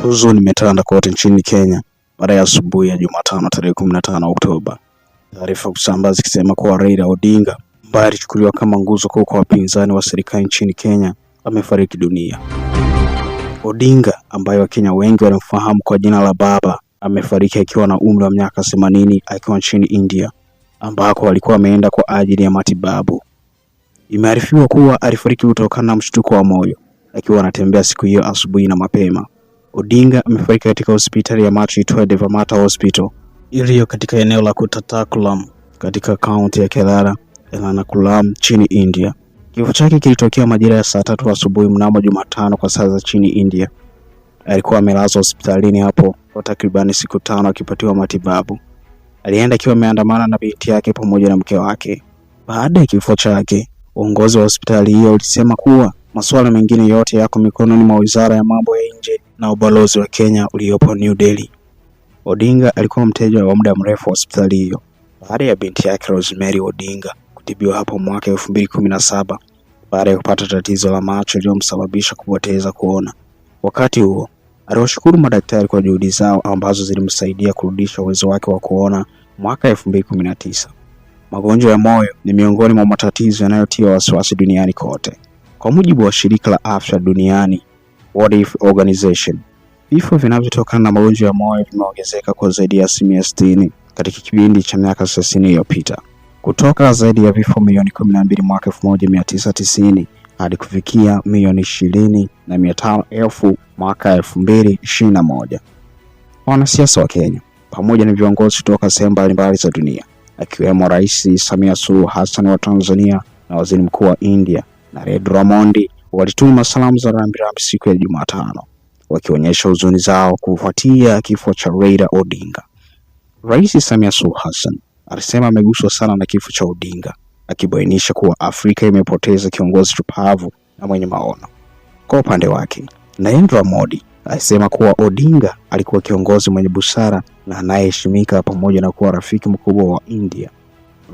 Huzuni imetanda kote nchini Kenya baada ya asubuhi ya Jumatano tarehe 15 Oktoba. Taarifa kusambaa zikisema kuwa Raila Odinga, ambaye alichukuliwa kama nguzo kuu kwa wapinzani wa serikali nchini Kenya, amefariki dunia. Odinga, ambaye Wakenya wengi wanamfahamu kwa jina la Baba, amefariki akiwa na umri wa miaka 80 akiwa nchini India, ambako alikuwa ameenda kwa ajili ya matibabu. Imearifiwa kuwa alifariki kutokana na mshtuko wa moyo akiwa anatembea siku hiyo asubuhi na mapema. Odinga amefariki katika hospitali ya macho itwayo Devamata Hospital iliyo katika eneo la Kutatakulam katika kaunti ya Kerala, Ernakulam nchini India. Kifo chake kilitokea majira ya saa 3 asubuhi mnamo Jumatano kwa saa za nchini India. Alikuwa amelazwa hospitalini hapo kwa takribani siku 5 akipatiwa matibabu. Alienda akiwa ameandamana na binti yake pamoja na mke wake. Baada ya kifo chake, uongozi wa hospitali hiyo ulisema kuwa masuala mengine yote yako mikononi mwa Wizara ya Mambo ya Nje na ubalozi wa Kenya uliopo New Delhi. Odinga alikuwa mteja wa muda mrefu wa hospitali hiyo baada ya binti yake Rosemary Odinga kutibiwa hapo mwaka 2017 baada ya kupata tatizo la macho lililomsababisha kupoteza kuona. Wakati huo, aliwashukuru madaktari kwa juhudi zao ambazo zilimsaidia kurudisha uwezo wake wa kuona mwaka 2019. Magonjwa ya moyo ni miongoni mwa matatizo yanayotia wasiwasi duniani kote. Kwa mujibu wa shirika la afya duniani World Health Organization, vifo vinavyotokana na magonjwa ya moyo vimeongezeka kwa zaidi ya 60% katika kipindi cha miaka 30 iliyopita, kutoka zaidi ya vifo milioni 12 mwaka 1990 hadi kufikia milioni 20,500,000 mwaka 2021. Wanasiasa wa Kenya pamoja na viongozi kutoka sehemu mbalimbali za dunia, akiwemo Rais Samia Suluhu Hassan wa Tanzania na Waziri Mkuu wa India Narendra Modi, walituma salamu za rambirambi siku ya Jumatano, wakionyesha huzuni zao kufuatia kifo cha Raila Odinga. Rais Samia Suluhu Hassan alisema ameguswa sana na kifo cha Odinga, akibainisha kuwa Afrika imepoteza kiongozi shupavu na mwenye maono. Kwa upande wake, Narendra Modi alisema kuwa Odinga alikuwa kiongozi mwenye busara na anayeheshimika pamoja na kuwa rafiki mkubwa wa India.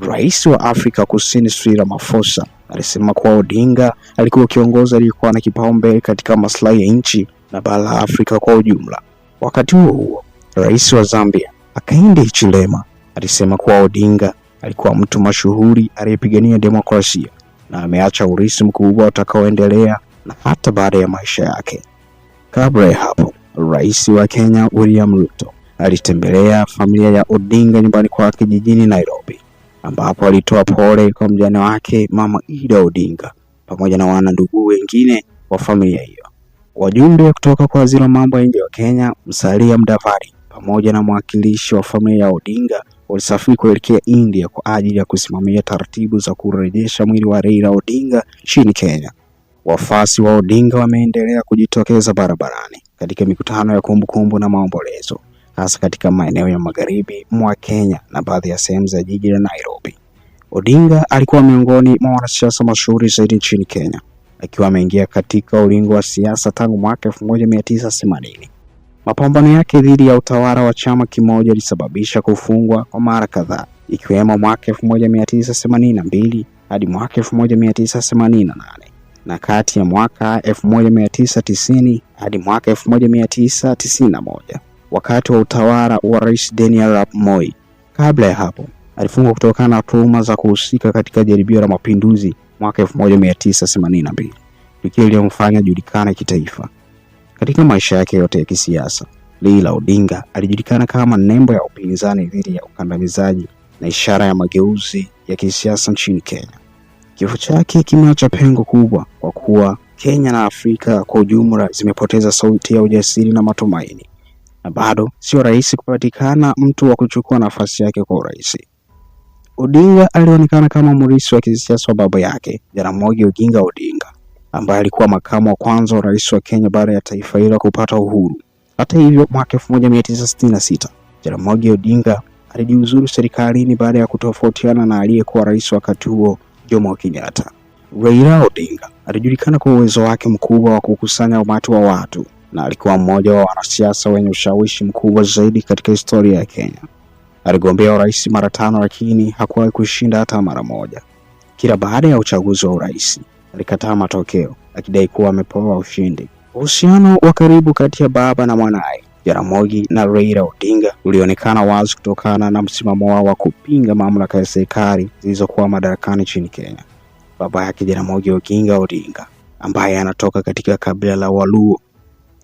Rais wa Afrika Kusini Cyril Ramaphosa alisema kuwa Odinga alikuwa kiongozi aliyekuwa na kipaumbele katika maslahi ya nchi na bara la Afrika kwa ujumla. Wakati huo huo, Rais wa Zambia Hakainde Hichilema alisema kuwa Odinga alikuwa mtu mashuhuri aliyepigania demokrasia na ameacha urithi mkubwa utakaoendelea na hata baada ya maisha yake. Kabla ya hapo, Rais wa Kenya William Ruto alitembelea familia ya Odinga nyumbani kwake jijini Nairobi, ambapo alitoa pole kwa mjane wake Mama Ida Odinga pamoja na wanandugu wengine wa familia hiyo. Wajumbe kutoka kwa Waziri wa Mambo ya Nje wa Kenya Musalia Mudavadi pamoja na mwakilishi wa familia ya Odinga walisafiri kuelekea India kwa ajili ya kusimamia taratibu za kurejesha mwili wa Raila Odinga nchini Kenya. Wafuasi wa Odinga wameendelea kujitokeza barabarani katika mikutano ya kumbukumbu na maombolezo, hasa katika maeneo ya magharibi mwa Kenya na baadhi ya sehemu za jiji la Nairobi. Odinga alikuwa miongoni mwa wanasiasa mashuhuri zaidi nchini Kenya, akiwa ameingia katika ulingo wa siasa tangu mwaka 1980. Mapambano yake dhidi ya utawala wa chama kimoja yalisababisha kufungwa kwa mara kadhaa, ikiwemo mwaka 1982 hadi mwaka 1988 na kati ya mwaka 1990 hadi mwaka 1991 wakati wa utawala wa Rais Daniel Arap Moi. Kabla ya hapo, alifungwa kutokana na tuhuma za kuhusika katika jaribio la mapinduzi mwaka 1982, tukio lililomfanya julikana kitaifa. Katika maisha yake yote ya kisiasa, Raila Odinga alijulikana kama nembo ya upinzani dhidi ya ukandamizaji na ishara ya mageuzi ya kisiasa nchini Kenya. Kifo chake kimeacha pengo kubwa kwa kuwa Kenya na Afrika kwa ujumla zimepoteza sauti ya ujasiri na matumaini, na bado sio rahisi kupatikana mtu wa kuchukua nafasi yake kwa urahisi. Odinga alionekana kama mrithi wa kisiasa wa baba yake Jaramogi Oginga Odinga, ambaye alikuwa makamu wa kwanza wa rais wa Kenya baada ya taifa hilo kupata uhuru. Hata hivyo, mwaka 1966 Jaramogi Odinga alijiuzuru serikalini baada ya kutofautiana na aliyekuwa rais wakati huo Jomo Kenyatta. Raila Odinga alijulikana kwa uwezo wake mkubwa wa kukusanya umati wa watu na alikuwa mmoja wa wanasiasa wenye ushawishi mkubwa zaidi katika historia ya Kenya. Aligombea urais mara 5 lakini hakuwahi kushinda hata mara moja. Kila baada ya uchaguzi wa urais alikataa matokeo akidai kuwa amepewa ushindi Uhusiano wa karibu kati ya baba na mwanaye Jaramogi na Raila Odinga ulionekana wazi kutokana na msimamo wao wa kupinga mamlaka ya serikali zilizokuwa madarakani nchini Kenya. Baba yake Jaramogi Oginga Odinga, ambaye anatoka katika kabila la Waluo,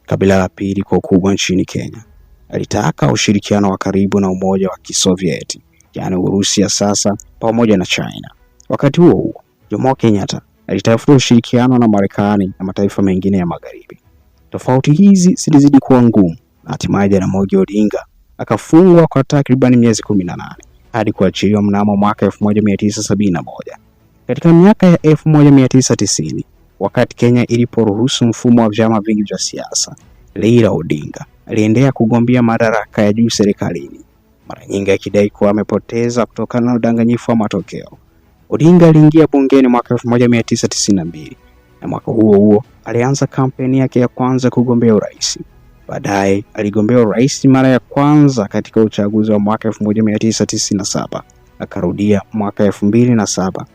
kabila la pili kwa ukubwa nchini Kenya, alitaka ushirikiano wa karibu na Umoja wa Kisovieti, yaani Urusi ya sasa, pamoja na China. Wakati huo huo, Jomo Kenyatta alitafuta ushirikiano na Marekani na mataifa mengine ya magharibi. Tofauti hizi zilizidi kuwa ngumu na hatimaye Jaramogi Odinga akafungwa kwa takriban miezi 18 hadi kuachiliwa mnamo mwaka 1971. Katika miaka ya 1990, wakati Kenya iliporuhusu mfumo wa vyama vingi vya siasa, Raila Odinga aliendelea kugombea madaraka ya juu serikalini, mara nyingi akidai kuwa amepoteza kutokana na udanganyifu wa matokeo. Odinga aliingia bungeni mwaka 1992 na mwaka huo huo alianza kampeni yake ya kwanza kugombea urais. Baadaye aligombea urais mara ya kwanza katika uchaguzi wa mwaka 1997, akarudia mwaka 2007,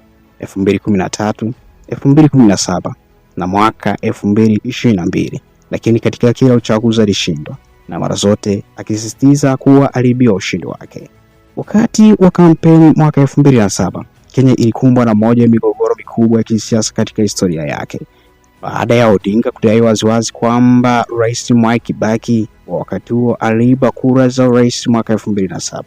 2013, 2017 na mwaka 2022, lakini katika kila uchaguzi alishindwa, na mara zote akisisitiza kuwa aliibiwa ushindi wake. Wakati wa kampeni mwaka 2007, Kenya ilikumbwa na moja ya migogoro mikubwa ya kisiasa katika historia yake, baada ya Odinga kudai waziwazi kwamba Rais Mwai Kibaki wa wakati huo aliiba kura za urais mwaka 2007.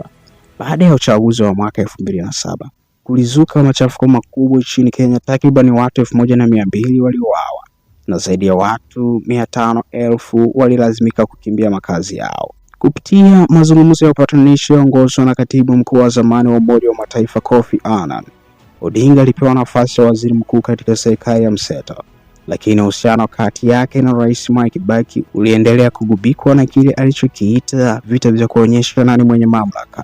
Baada ya uchaguzi wa mwaka 2007, kulizuka machafuko makubwa nchini Kenya. Takriban watu 1200 waliuawa na zaidi ya watu 500,000 walilazimika kukimbia makazi yao. Kupitia mazungumzo ya upatanishi yaliyoongozwa na katibu mkuu wa zamani wa Umoja wa Mataifa Kofi Annan, Odinga alipewa nafasi ya waziri mkuu katika serikali ya mseto, lakini uhusiano kati yake na Rais Mwai Kibaki uliendelea kugubikwa na kile alichokiita vita vya kuonyesha nani mwenye mamlaka.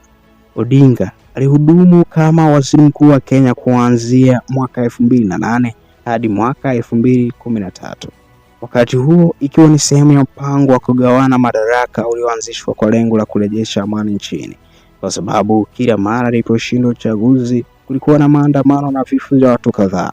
Odinga alihudumu kama waziri mkuu wa Kenya kuanzia mwaka 2008 hadi mwaka 2013. Wakati huo ikiwa ni sehemu ya mpango wa kugawana madaraka ulioanzishwa kwa lengo la kurejesha amani nchini, kwa sababu kila mara aliposhindwa uchaguzi kulikuwa na maandamano na vifo vya watu kadhaa.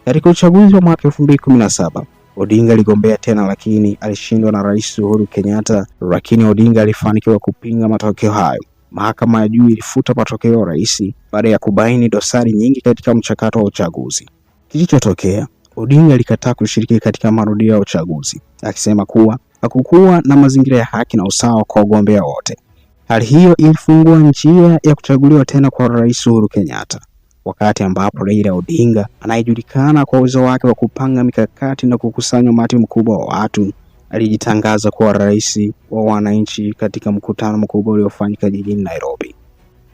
Katika uchaguzi wa mwaka 2017, Odinga aligombea tena, lakini alishindwa na Rais Uhuru Kenyatta, lakini Odinga alifanikiwa kupinga matokeo hayo. Mahakama ya juu ilifuta matokeo ya rais baada ya kubaini dosari nyingi katika mchakato wa uchaguzi. Kilichotokea, Odinga alikataa kushiriki katika marudio ya uchaguzi, akisema kuwa hakukuwa na mazingira ya haki na usawa kwa wagombea wote. Hali hiyo ilifungua njia ya kuchaguliwa tena kwa Rais Uhuru Kenyatta, wakati ambapo Raila Odinga, anayejulikana kwa uwezo wake wa kupanga mikakati na kukusanya umati mkubwa wa watu, alijitangaza kuwa rais wa wananchi katika mkutano mkubwa uliofanyika jijini Nairobi.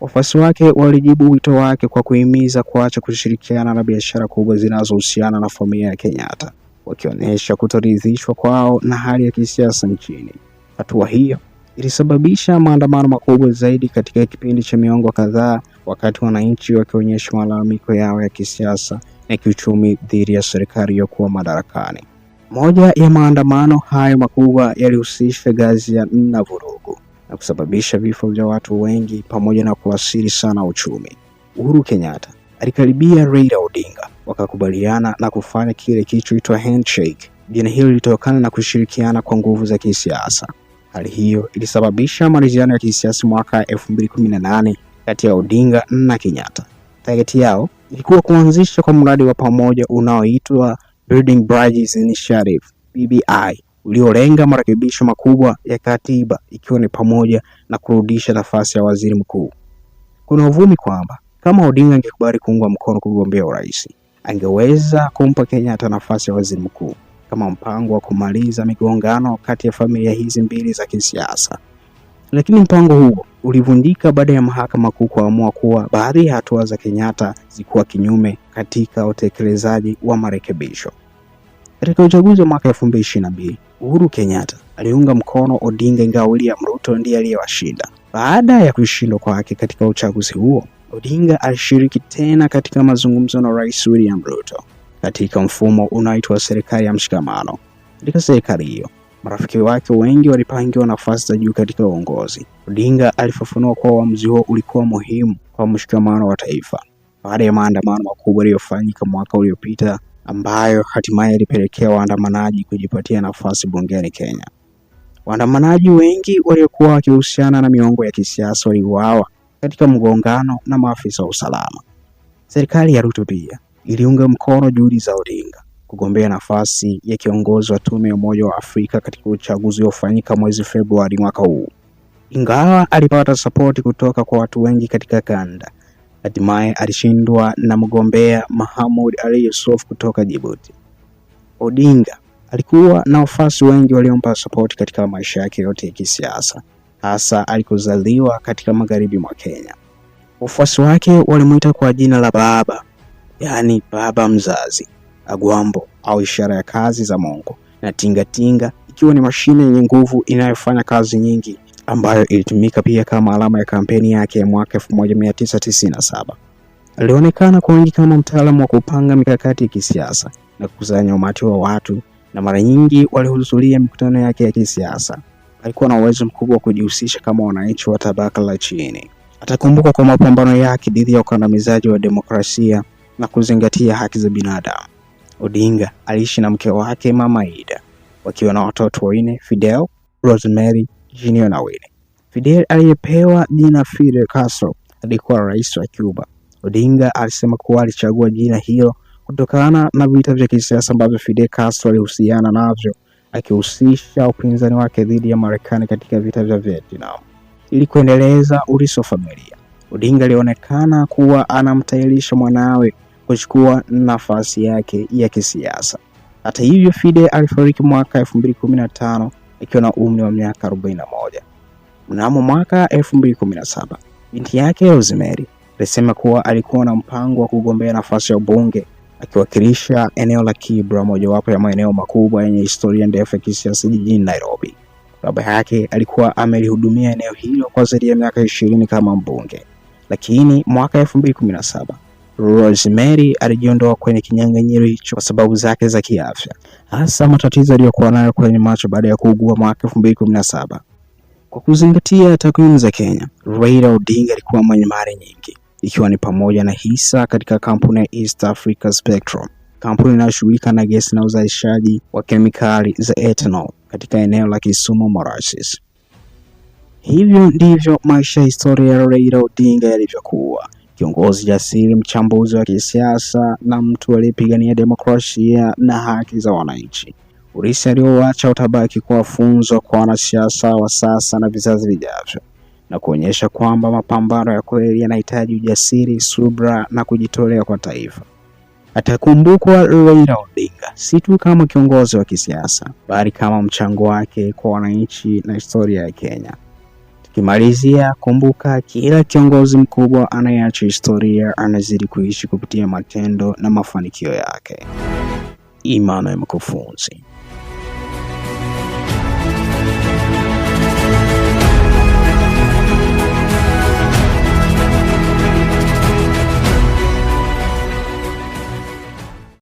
Wafuasi wake walijibu wito wake kwa kuhimiza kuacha kushirikiana na biashara kubwa zinazohusiana na familia ya Kenyatta, wakionyesha kutoridhishwa kwao na hali ya kisiasa nchini. Hatua hiyo ilisababisha maandamano makubwa zaidi katika kipindi cha miongo kadhaa, wakati wananchi wakionyesha malalamiko yao ya kisiasa na kiuchumi dhidi ya serikali iliyokuwa madarakani. Moja ya maandamano hayo makubwa yalihusisha ghasia na vurugu na kusababisha vifo vya watu wengi pamoja na kuathiri sana uchumi. Uhuru Kenyatta alikaribia Raila Odinga, wakakubaliana na kufanya kile kilichoitwa handshake. Jina hilo lilitokana na kushirikiana kwa nguvu za kisiasa. Hali hiyo ilisababisha maridhiano ya kisiasa mwaka 2018 kati ya Odinga na Kenyatta. Target yao ilikuwa kuanzisha kwa mradi wa pamoja unaoitwa Building Bridges Initiative BBI, uliolenga marekebisho makubwa ya katiba, ikiwa ni pamoja na kurudisha nafasi ya waziri mkuu. Kuna uvumi kwamba kama Odinga angekubali kuungwa mkono kugombea urais, angeweza kumpa Kenyatta nafasi ya waziri mkuu kama mpango wa kumaliza migongano kati ya familia hizi mbili za kisiasa. Lakini mpango huo ulivunjika baada ya mahakama kuu kuamua kuwa baadhi ya hatua za Kenyatta zilikuwa kinyume katika utekelezaji wa marekebisho. Katika uchaguzi wa mwaka 2022, Uhuru Kenyatta aliunga mkono Odinga, ingawa William Ruto ndiye aliyewashinda. Baada ya kushindwa kwake katika uchaguzi huo, Odinga alishiriki tena katika mazungumzo na Rais William Ruto katika mfumo unaoitwa serikali ya mshikamano. Katika serikali hiyo, marafiki wake wengi walipangiwa nafasi za juu katika uongozi. Odinga alifafanua kuwa uamuzi huo ulikuwa muhimu kwa mshikamano wa taifa. Baada ya maandamano makubwa yaliyofanyika mwaka uliopita, ambayo hatimaye ilipelekea waandamanaji kujipatia nafasi bungeni Kenya. Waandamanaji wengi waliokuwa wakihusiana na miongo ya kisiasa waliuawa katika mgongano na maafisa wa usalama. Serikali ya Ruto pia iliunga mkono juhudi za Odinga kugombea nafasi ya kiongozi wa tume ya Umoja wa Afrika katika uchaguzi uliofanyika mwezi Februari mwaka huu. Ingawa alipata sapoti kutoka kwa watu wengi katika kanda, hatimaye alishindwa na mgombea Mohamed Ali Yusuf kutoka Djibouti. Odinga alikuwa na wafuasi wengi waliompa sapoti katika maisha yake yote ya kisiasa, hasa alikozaliwa katika magharibi mwa Kenya. Wafuasi wake walimuita kwa jina la baba, yaani baba mzazi, Agwambo au ishara ya kazi za Mungu, na tingatinga ikiwa ni mashine yenye nguvu inayofanya kazi nyingi, ambayo ilitumika pia kama alama ya kampeni yake ya mwaka 1997. Alionekana kwa wengi kama mtaalamu wa kupanga mikakati ya kisiasa na kukusanya umati wa watu, na mara nyingi walihudhuria mikutano yake ya kisiasa. Alikuwa na uwezo mkubwa wa kujihusisha kama wananchi wa tabaka la chini. Atakumbukwa kwa mapambano yake dhidi ya ukandamizaji wa demokrasia na kuzingatia haki za binadamu. Odinga aliishi na mke wake Mama Ida, wakiwa na watoto wanne: Fidel, Rosemary, Junior na Winnie. Fidel aliyepewa jina Fidel Castro alikuwa rais wa Cuba. Odinga alisema kuwa alichagua jina hilo kutokana na vita vya kisiasa ambavyo Fidel Castro alihusiana navyo, akihusisha upinzani wake dhidi ya Marekani katika vita vya Vietnam. Ili kuendeleza urithi wa familia, Odinga alionekana kuwa anamtayarisha mwanawe kuchukua nafasi yake ya kisiasa. Hata hivyo, Fidel alifariki mwaka 2015 akiwa na umri wa miaka 41. Mnamo mwaka 2017, binti yake Rosemary alisema kuwa alikuwa na mpango wa kugombea nafasi ya ubunge akiwakilisha eneo la Kibra, mojawapo ya maeneo makubwa yenye historia ndefu ya kisiasa jijini Nairobi. Baba yake alikuwa amelihudumia eneo hilo kwa zaidi ya miaka 20 kama mbunge. Lakini mwaka 2017, Rosemary alijiondoa kwenye kinyang'anyiro hicho kwa sababu zake za kiafya, hasa matatizo aliyokuwa nayo kwenye macho baada ya kuugua mwaka 2017. Kwa kuzingatia takwimu za Kenya, Raila Odinga alikuwa mwenye mali nyingi, ikiwa ni pamoja na hisa katika kampuni ya East Africa Spectrum, kampuni inayoshughulika na gesi na uzalishaji wa kemikali za ethanol katika eneo la Kisumu Molasses. Hivyo ndivyo maisha ya historia ya Raila Odinga yalivyokuwa: kiongozi jasiri, mchambuzi wa kisiasa na mtu aliyepigania demokrasia na haki za wananchi. Urithi alioacha utabaki kuwa funzo kwa wanasiasa wa sasa na vizazi vijavyo, na kuonyesha kwamba mapambano ya kweli yanahitaji ujasiri, subra na kujitolea kwa taifa. Atakumbukwa Raila Odinga si tu kama kiongozi wa kisiasa, bali kama mchango wake kwa wananchi na historia ya Kenya. Tukimalizia, kumbuka, kila kiongozi mkubwa anayeacha historia anazidi kuishi kupitia matendo na mafanikio yake. Emmanuel Mkufunzi.